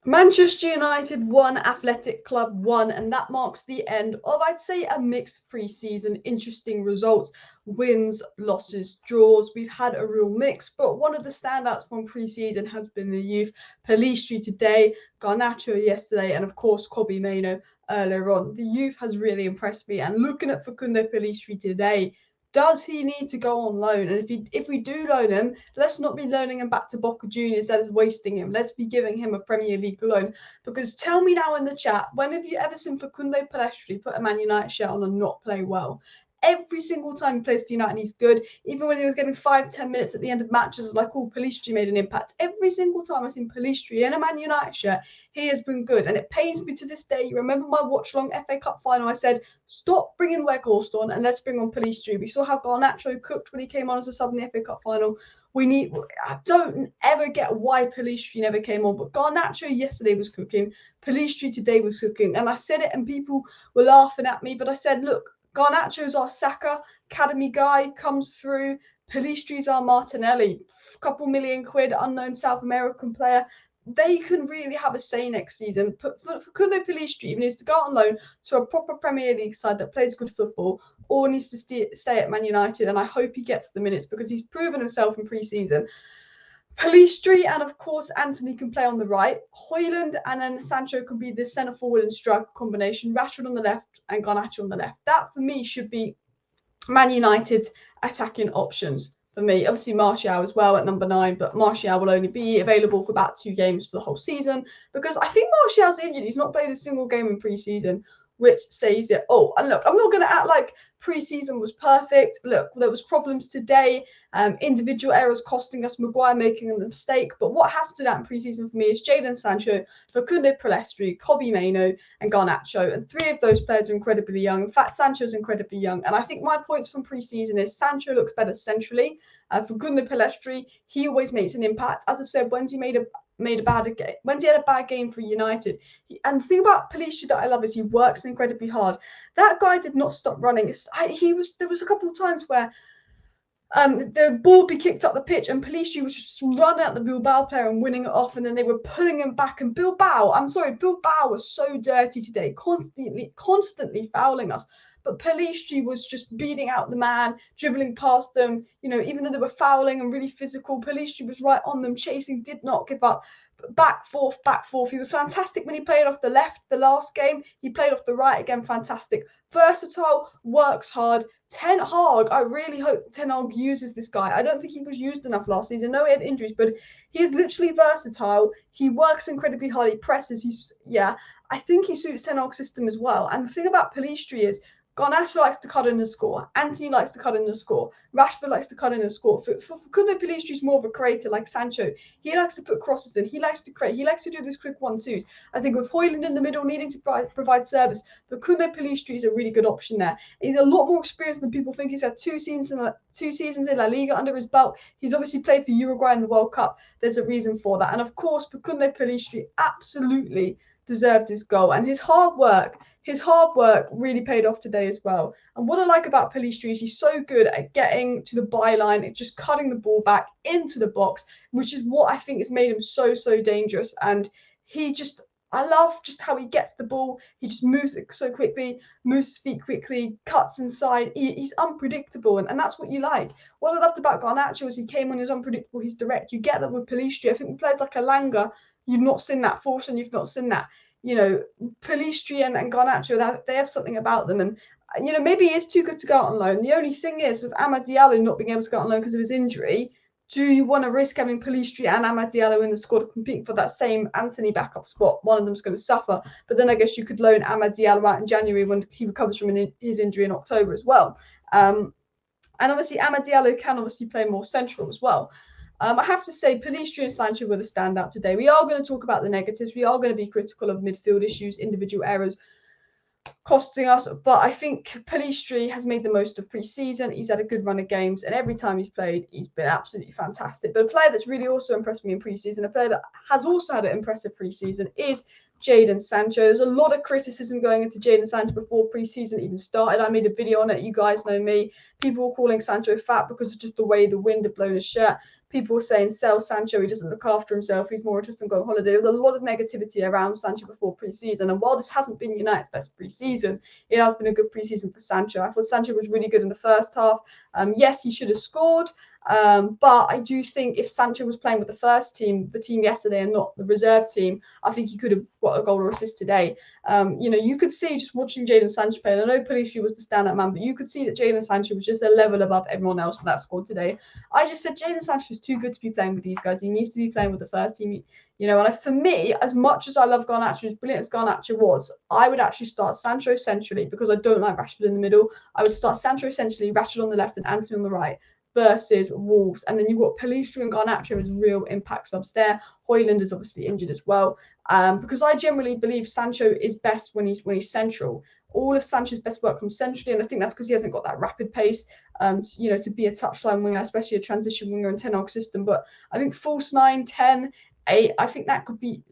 Manchester United 1, Athletic Club 1, and that marks the end of, I'd say, a mixed pre-season. Interesting results, wins, losses, draws. We've had a real mix, but one of the standouts from pre-season has been the youth. Pellistri today, Garnacho yesterday, and of course, Kobbie Mainoo earlier on. The youth has really impressed me, and looking at Facundo Pellistri today, does he need to go on loan? And if we do loan him, let's not be loaning him back to Boca Juniors. That is wasting him. Let's be giving him a Premier League loan. Because tell me now in the chat, when have you ever seen Facundo Pellistri put a Man United shirt on and not play well? Every single time he plays for United, he's good. Even when he was getting 5-10 minutes at the end of matches, like, oh, Pellistri made an impact. Every single time I've seen Pellistri in a Man United shirt, he has been good. And it pains me to this day. You remember my watch-along FA Cup final? I said, stop bringing Weghorst on and let's bring on Pellistri. We saw how Garnacho cooked when he came on as a sub in the FA Cup final. I don't ever get why Pellistri never came on, but Garnacho yesterday was cooking. Pellistri today was cooking. And I said it and people were laughing at me, but I said, look, Garnacho's our Saka academy guy, comes through. Pellistri's our Martinelli, couple million quid, unknown South American player. They can really have a say next season. Facundo Pellistri even needs to go on loan to a proper Premier League side that plays good football, or needs to stay at Man United. And I hope he gets the minutes because he's proven himself in pre-season. Pellistri and of course Antony can play on the right. Højlund and then Sancho can be the centre forward and striker combination. Rashford on the left and Garnacho on the left. That for me should be Man United's attacking options. For me, obviously Martial as well at number 9, but Martial will only be available for about 2 games for the whole season because I think Martial's injured. He's not played a single game in pre-season, which says it. Oh, and look, I'm not going to act like pre-season was perfect. Look, there was problems today, individual errors costing us, Maguire making a mistake, but what has stood out in pre-season for me is Jadon Sancho, Facundo Pellistri, Kobbie Mainoo and Garnacho, and 3 of those players are incredibly young. In fact, Sancho's incredibly young, and I think my points from pre-season is Sancho looks better centrally. Facundo Pellistri, he always makes an impact. As I've said, when he had a bad game for United. And the thing about Pellistri that I love is he works incredibly hard. That guy did not stop running. There was a couple of times where the ball would be kicked up the pitch and Pellistri was just running at the Bilbao player and winning it off, and then they were pulling him back. And Bilbao was so dirty today, constantly fouling us. But Pellistri was just beating out the man, dribbling past them. You know, even though they were fouling and really physical, Pellistri was right on them, chasing, did not give up. Back forth. He was fantastic when he played off the left the last game. He played off the right again, fantastic. Versatile, works hard. Ten Hag, I really hope Ten Hag uses this guy. I don't think he was used enough last season. No, he had injuries, but he is literally versatile. He works incredibly hard. He presses. I think he suits Ten Hag's system as well. And the thing about Pellistri is Garnacho likes to cut in and score. Antony likes to cut in and score. Rashford likes to cut in and score. Facundo Pellistri is more of a creator like Sancho. He likes to put crosses in. He likes to create. He likes to do those quick 1-2s. I think with Højlund in the middle needing to provide service, Facundo Pellistri is a really good option there. He's a lot more experienced than people think. He's had 2 seasons in La Liga under his belt. He's obviously played for Uruguay in the World Cup. There's a reason for that. And of course, Facundo Pellistri absolutely deserved his goal, and his hard work really paid off today as well. And what I like about Pellistri is he's so good at getting to the byline and just cutting the ball back into the box, which is what I think has made him so dangerous. And I love just how he gets the ball. He just moves it so quickly, moves his feet quickly, cuts inside. He's unpredictable, and that's what you like. What I loved about Garnacho is he came on, he was unpredictable, he's direct. You get that with Pellistri. I think with players like Elanga, you've not seen that. Force, you've not seen that. You know, Pellistri and Garnacho, they have something about them. And, you know, maybe he is too good to go out on loan. The only thing is, with Amad Diallo not being able to go out on loan because of his injury, do you want to risk having Pellistri and Amad Diallo in the squad to compete for that same Antony backup spot? One of them's going to suffer. But then I guess you could loan Amad Diallo out in January when he recovers from his injury in October as well. And obviously, Amad Diallo can obviously play more central as well. I have to say, Pellistri and Sancho were the standout today. We are going to talk about the negatives. We are going to be critical of midfield issues, individual errors costing us. But I think Pellistri has made the most of pre-season. He's had a good run of games, and every time he's played, he's been absolutely fantastic. But a player that's really also impressed me in pre-season, a player that has also had an impressive pre-season, is Jadon Sancho. There's a lot of criticism going into Jadon Sancho before pre-season even started. I made a video on it. You guys know me. People were calling Sancho fat because of just the way the wind had blown his shirt. people were saying, sell Sancho, he doesn't look after himself, he's more interested in going on holiday. There was a lot of negativity around Sancho before pre-season. And while this hasn't been United's best pre-season, it has been a good pre-season for Sancho. I thought Sancho was really good in the first half. Yes, he should have scored. But I do think if Sancho was playing with the first team, the team yesterday, and not the reserve team, I think he could have got a goal or assist today. You could see just watching Jadon Sancho play, and I know Pellistri was the standout man, but you could see that Jadon Sancho was just a level above everyone else in that squad today. I just said Jadon Sancho is too good to be playing with these guys. He needs to be playing with the first team. And for me, as much as I love Garnacho, as brilliant as Garnacho was, I would actually start Sancho centrally because I don't like Rashford in the middle. I would start Sancho centrally, Rashford on the left, and Antony on the right versus Wolves. And then you've got Pellistri and Garnacho as real impact subs there. Højlund is obviously injured as well. Because I generally believe Sancho is best when he's central. All of Sancho's best work comes centrally, and I think that's because he hasn't got that rapid pace, to be a touchline winger, especially a transition winger in Ten Hag system. But I think false 9, 10, 8, I think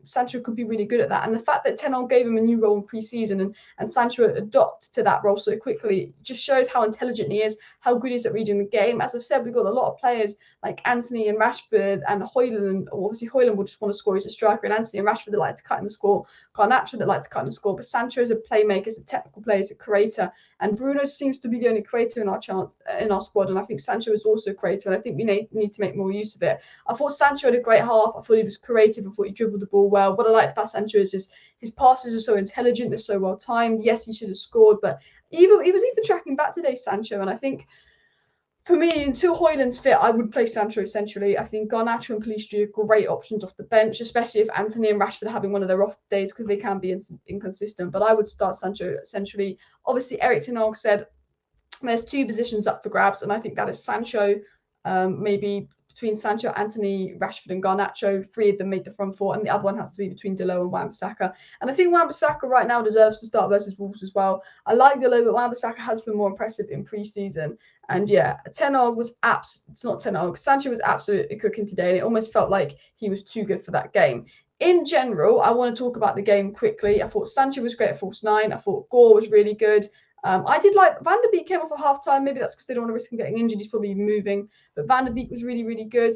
Sancho could be really good at that. And the fact that Ten Hag gave him a new role in pre-season and Sancho adopted to that role so quickly just shows how intelligent he is, how good he is at reading the game. As I've said, we've got a lot of players like Antony and Rashford and Højlund. Obviously, Højlund will just want to score as a striker, and Antony and Rashford that like to cut in the score, Garnacho that like to cut in the score. But Sancho is a playmaker, is a technical player, is a creator, and Bruno seems to be the only creator in our squad. And I think Sancho is also a creator, and I think we need to make more use of it. I thought Sancho had a great half. I thought he was creative. I thought he dribbled the ball well. What I liked about Sancho is his passes are so intelligent. They're so well timed. Yes, he should have scored, but he was even tracking back today, Sancho. And I think for me, until Højlund's fit, I would play Sancho centrally. I think Garnacho and Pellistri are great options off the bench, especially if Antony and Rashford are having one of their off days because they can be inconsistent. But I would start Sancho centrally. Obviously, Erik ten Hag said there's 2 positions up for grabs, and I think that is Sancho, maybe between Sancho, Antony, Rashford and Garnacho. 3 of them made the front 4, and the other one has to be between Dalot and Wan-Bissaka. And I think Wan-Bissaka right now deserves to start versus Wolves as well. I like Dalot, but Wan-Bissaka has been more impressive in pre-season. And yeah, Sancho was absolutely cooking today, and it almost felt like he was too good for that game. In general, I want to talk about the game quickly. I thought Sancho was great at false 9. I thought Gore was really good. I did like Van der Beek came off at half-time. Maybe that's because they don't want to risk him getting injured. He's probably moving. But Van der Beek was really, really good.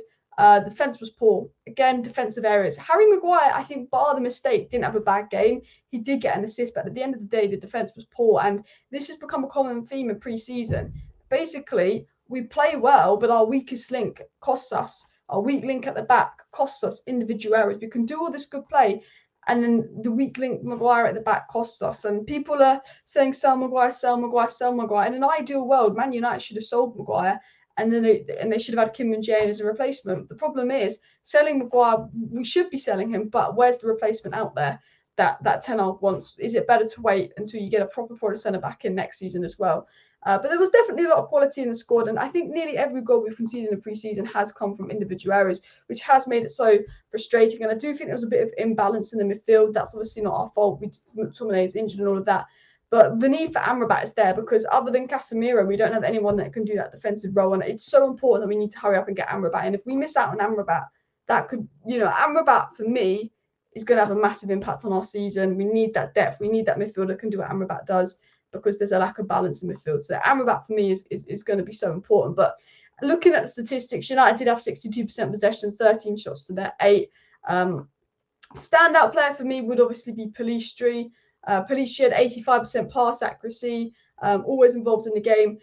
Defence was poor. Again, defensive areas. Harry Maguire, I think, bar the mistake, didn't have a bad game. He did get an assist, but at the end of the day, the defence was poor. And this has become a common theme in pre-season. Basically, we play well, but our weakest link costs us. Our weak link at the back costs us individual areas. We can do all this good play, and then the weak link Maguire at the back costs us. And people are saying sell Maguire, sell Maguire, sell Maguire. In an ideal world, Man United should have sold Maguire, and then they should have had Kim Min-jae as a replacement. The problem is selling Maguire, we should be selling him, but where's the replacement out there that Ten Hag wants? Is it better to wait until you get a proper centre back in next season as well? But there was definitely a lot of quality in the squad, and I think nearly every goal we've conceded in the pre-season has come from individual areas, which has made it so frustrating. And I do think there was a bit of imbalance in the midfield. That's obviously not our fault. McTominay is injured and all of that. But the need for Amrabat is there because other than Casemiro, we don't have anyone that can do that defensive role. And it's so important that we need to hurry up and get Amrabat. And if we miss out on Amrabat, that could, Amrabat for me is going to have a massive impact on our season. We need that depth. We need that midfielder that can do what Amrabat does, because there's a lack of balance in midfield. So Amrabat for me is going to be so important. But looking at the statistics, United did have 62% possession, 13 shots to their 8. Standout player for me would obviously be Pellistri. Pellistri had 85% pass accuracy, always involved in the game.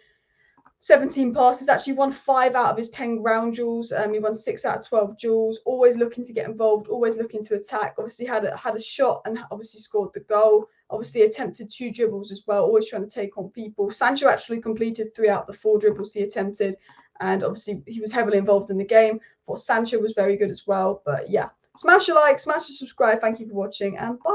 17 passes, actually won 5 out of his 10 ground duels. He won 6 out of 12 duels, always looking to get involved, always looking to attack. Obviously had a shot and obviously scored the goal. Obviously attempted 2 dribbles as well, always trying to take on people. Sancho actually completed 3 out of the 4 dribbles he attempted. And obviously he was heavily involved in the game. But Sancho was very good as well. But yeah, smash a like, smash a subscribe. Thank you for watching, and bye.